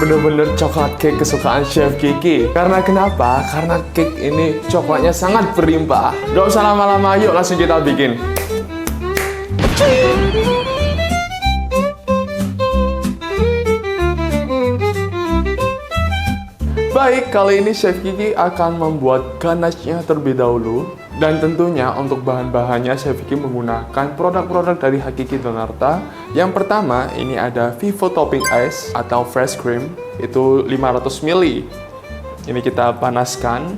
bener-bener coklat cake kesukaan Chef Kiki. Karena kenapa? Karena cake ini coklatnya sangat berlimpah. Gak usah lama-lama, yuk langsung kita bikin. Baik, kali ini Chef Kiki akan membuat ganache-nya terlebih dahulu. Dan tentunya untuk bahan-bahannya Chef Kiki menggunakan produk-produk dari Hakiki Donarta. Yang pertama, ini ada Vivo Topping Ice atau Fresh Cream. Itu 500 ml. Ini kita panaskan.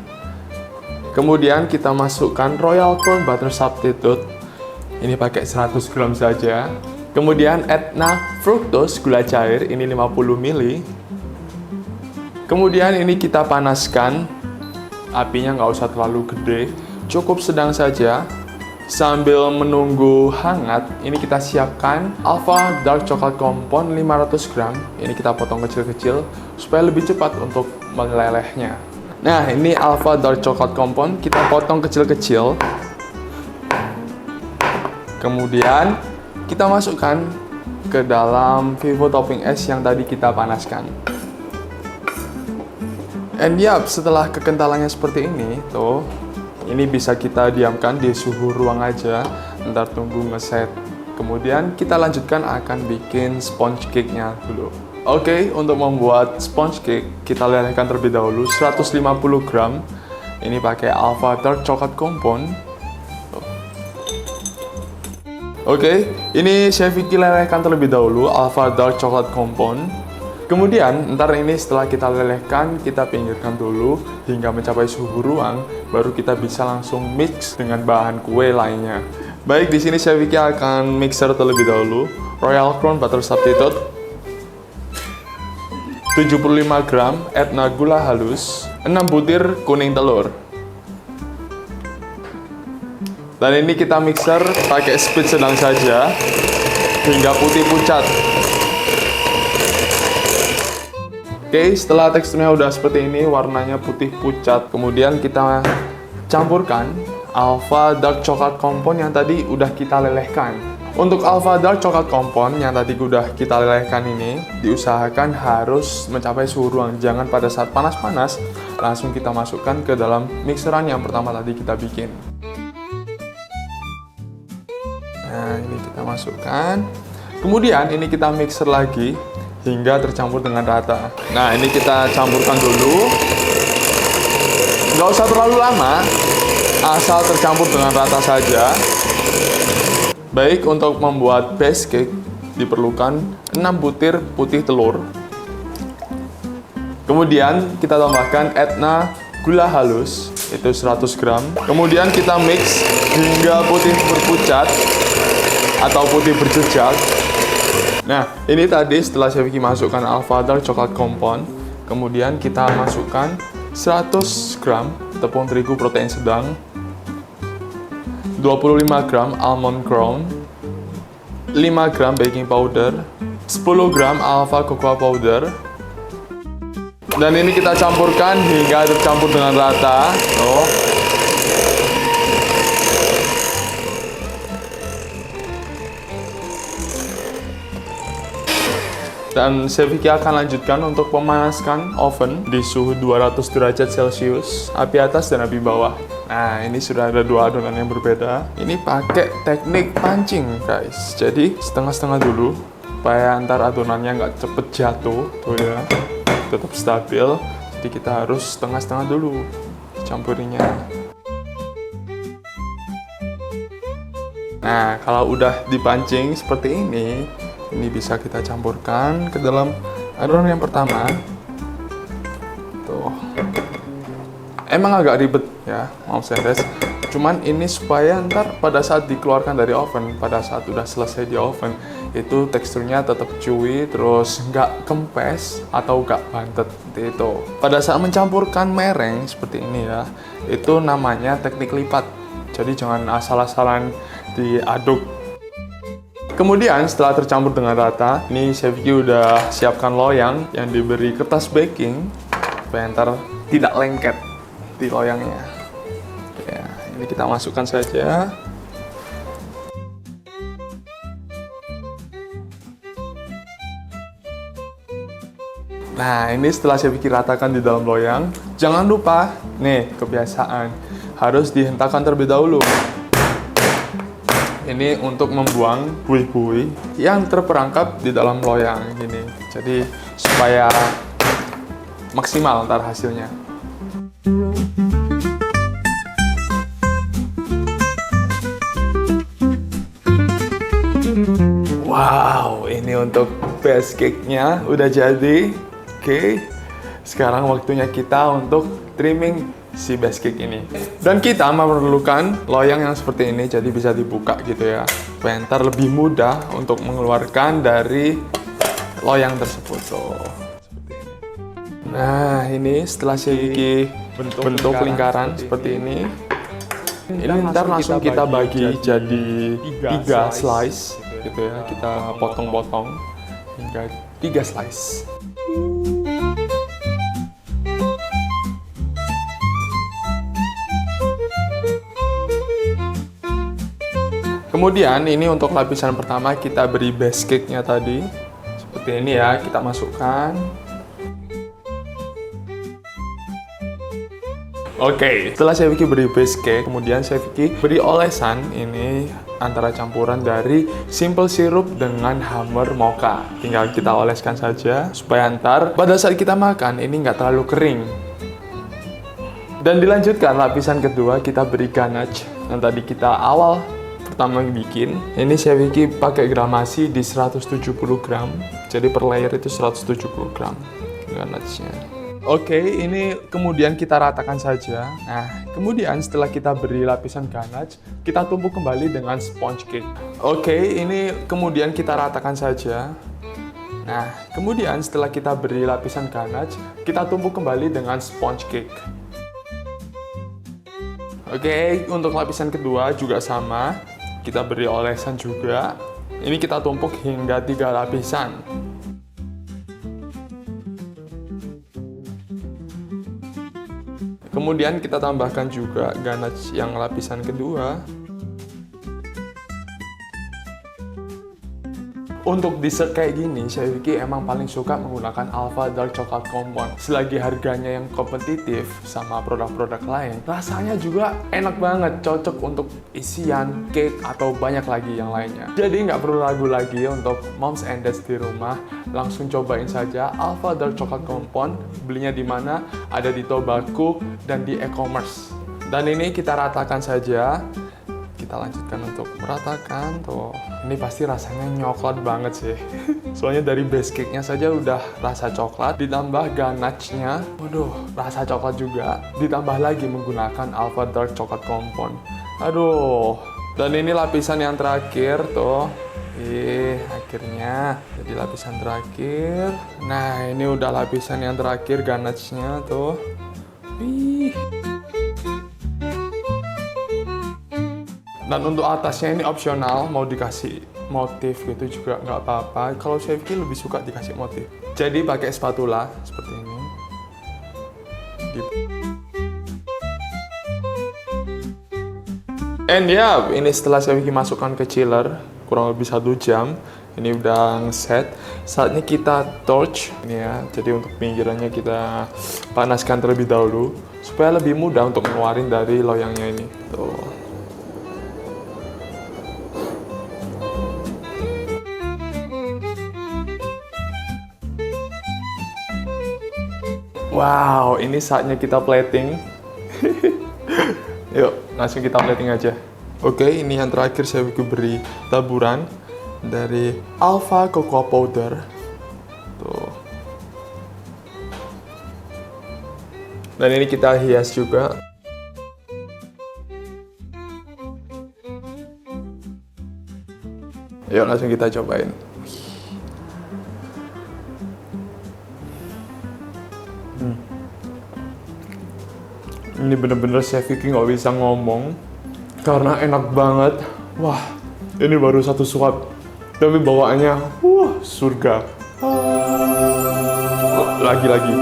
Kemudian kita masukkan Royal Crown Butter Substitute. Ini pakai 100 gram saja. Kemudian Etna Fructose gula cair, ini 50 ml. Kemudian ini kita panaskan. Apinya nggak usah terlalu gede, cukup sedang saja. Sambil menunggu hangat, ini kita siapkan Alpha Dark Chocolate Compound 500 gram. Ini kita potong kecil-kecil supaya lebih cepat untuk melelehnya. Nah, ini Alpha Dark Chocolate Compound kita potong kecil-kecil. Kemudian kita masukkan ke dalam Vivo Topping Ice yang tadi kita panaskan. And yup, setelah kekentalannya seperti ini, tuh, ini bisa kita diamkan di suhu ruang aja, ntar tunggu ngeset. Kemudian kita lanjutkan akan bikin sponge cake-nya dulu. Oke, untuk membuat sponge cake, kita lelehkan terlebih dahulu 150 gram. Ini pakai Alpha Dark Chocolate Compound. Oke, ini Chef Kiki lelehkan terlebih dahulu Alpha Dark Chocolate Compound. Kemudian, ntar ini setelah kita lelehkan, kita pinggirkan dulu hingga mencapai suhu ruang, baru kita bisa langsung mix dengan bahan kue lainnya. Baik, di sini Chef Kiki akan mixer terlebih dahulu Royal Crown Butter Substitute, 75 gram Etna gula halus, 6 butir kuning telur. Dan ini kita mixer pakai speed sedang saja hingga putih pucat. Oke, setelah teksturnya udah seperti ini, warnanya putih pucat, kemudian kita campurkan Alpha Dark Chocolate Compound yang tadi udah kita lelehkan. Untuk Alpha Dark Chocolate Compound yang tadi udah kita lelehkan ini, diusahakan harus mencapai suhu ruang. Jangan pada saat panas-panas, langsung kita masukkan ke dalam mixeran yang pertama tadi kita bikin. Nah, ini kita masukkan. Kemudian ini kita mixer lagi hingga tercampur dengan rata. Nah, ini kita campurkan dulu. Nggak usah terlalu lama, asal tercampur dengan rata saja. Baik, untuk membuat base cake diperlukan 6 butir putih telur. Kemudian kita tambahkan Etna gula halus, itu 100 gram. Kemudian kita mix hingga putih berpucat atau putih berjejak. Nah, ini tadi setelah Chef Kiki masukkan Alpha Dark Chocolate Compound, kemudian kita masukkan 100 gram tepung terigu protein sedang, 25 gram almond crown, 5 gram baking powder, 10 gram alpha cocoa powder. Dan ini kita campurkan hingga tercampur dengan rata. Dan Chef Kiki akan lanjutkan untuk memanaskan oven di suhu 200 derajat Celcius, api atas dan api bawah. Nah, ini sudah ada dua adonan yang berbeda. Ini pakai teknik pancing, guys. Jadi setengah-setengah dulu, supaya antar adonannya nggak cepet jatuh, tuh ya, tetap stabil. Jadi kita harus setengah-setengah dulu campurinya. Nah, kalau udah dipancing seperti ini bisa kita campurkan ke dalam adonan yang pertama. Tuh. Emang agak ribet ya, maaf Sendes. Cuman ini supaya ntar pada saat dikeluarkan dari oven, pada saat udah selesai di oven, itu teksturnya tetap chewy, terus nggak kempes atau nggak bantet seperti itu. Pada saat mencampurkan mereng seperti ini ya, itu namanya teknik lipat. Jadi jangan asal-asalan diaduk. Kemudian setelah tercampur dengan rata, ini Chef Kiki udah siapkan loyang yang diberi kertas baking supaya ntar tidak lengket di loyangnya. Ya, ini kita masukkan saja. Nah, ini setelah Chef Vicky ratakan di dalam loyang, jangan lupa, nih kebiasaan, harus dihentakkan terlebih dahulu. Ini untuk membuang buih-buih yang terperangkap di dalam loyang gini. Jadi supaya maksimal ntar hasilnya. Wow, ini untuk base cake-nya udah jadi. Oke, sekarang waktunya kita untuk trimming si base cake ini. Dan kita memerlukan loyang yang seperti ini, jadi bisa dibuka gitu ya. Supaya ntar lebih mudah untuk mengeluarkan dari loyang tersebut. Tuh, seperti ini. Nah, ini setelah Chef Vicky bentuk lingkaran seperti ini. Ini ntar langsung kita bagi jadi 3 slice gitu ya. Kita potong-potong hingga 3 slice. Kemudian ini untuk lapisan pertama kita beri base cake-nya tadi. Seperti ini ya, kita masukkan. Oke, setelah Chef Vicky beri base cake, kemudian Chef Vicky beri olesan ini antara campuran dari simple syrup dengan hammer mocha. Tinggal kita oleskan saja supaya ntar pada saat kita makan ini nggak terlalu kering. Dan dilanjutkan lapisan kedua kita beri ganache yang tadi kita awal pertama bikin. Ini Chef Vicky pakai gramasi di 170 gram. Jadi per layer itu 170 gram ganache-nya. Oke, ini kemudian kita ratakan saja. Nah, kemudian setelah kita beri lapisan ganache, kita tumpuk kembali dengan sponge cake. Oke, ini kemudian kita ratakan saja. Nah, kemudian setelah kita beri lapisan ganache, kita tumpuk kembali dengan sponge cake. Oke, untuk lapisan kedua juga sama. Kita beri olesan juga. Ini kita tumpuk hingga 3 lapisan. Kemudian kita tambahkan juga ganache yang lapisan kedua. Untuk dessert kayak gini, Chef Vicky emang paling suka menggunakan Alpha Dark Chocolate Compound. Selagi harganya yang kompetitif sama produk-produk lain, rasanya juga enak banget, cocok untuk isian, cake, atau banyak lagi yang lainnya. Jadi nggak perlu ragu lagi untuk moms and dads di rumah, langsung cobain saja Alpha Dark Chocolate Compound. Belinya di mana? Ada di Tobacco dan di e-commerce. Dan ini kita ratakan saja. Kita lanjutkan untuk meratakan. Tuh, ini pasti rasanya nyoklat banget sih. Soalnya dari base cake-nya saja udah rasa coklat, ditambah ganache-nya, waduh, rasa coklat juga, ditambah lagi menggunakan Alpha Dark Chocolate Compound. Aduh, dan ini lapisan yang terakhir tuh. Akhirnya jadi lapisan terakhir. Nah, ini udah lapisan yang terakhir ganache-nya tuh. Dan untuk atasnya ini opsional, mau dikasih motif gitu juga nggak apa-apa. Kalau Chef Vicky lebih suka dikasih motif. Jadi pakai spatula seperti ini. And ya, ini setelah Chef Vicky masukkan ke chiller kurang lebih 1 jam. Ini udah ngeset. Saatnya kita torch ini ya. Jadi untuk pinggirannya kita panaskan terlebih dahulu supaya lebih mudah untuk mengeluarin dari loyangnya ini. Tuh. Wow, ini saatnya kita plating. Yuk, langsung kita plating aja. Oke, ini yang terakhir saya beri taburan dari Alpha Cocoa Powder. Tuh. Dan ini kita hias juga. Yuk, langsung kita cobain. Ini bener-bener Chef Vicky nggak bisa ngomong karena enak banget. Wah, ini baru 1 suap, tapi bawaannya surga. Lagi-lagi.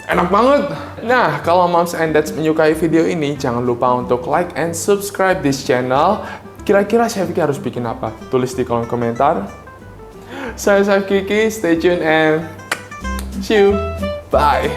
Enak banget. Nah, kalau moms and dads menyukai video ini, jangan lupa untuk like and subscribe this channel. Kira-kira Chef Kiki harus bikin apa? Tulis di kolom komentar. Saya Chef Kiki, stay tuned and see you. Bye.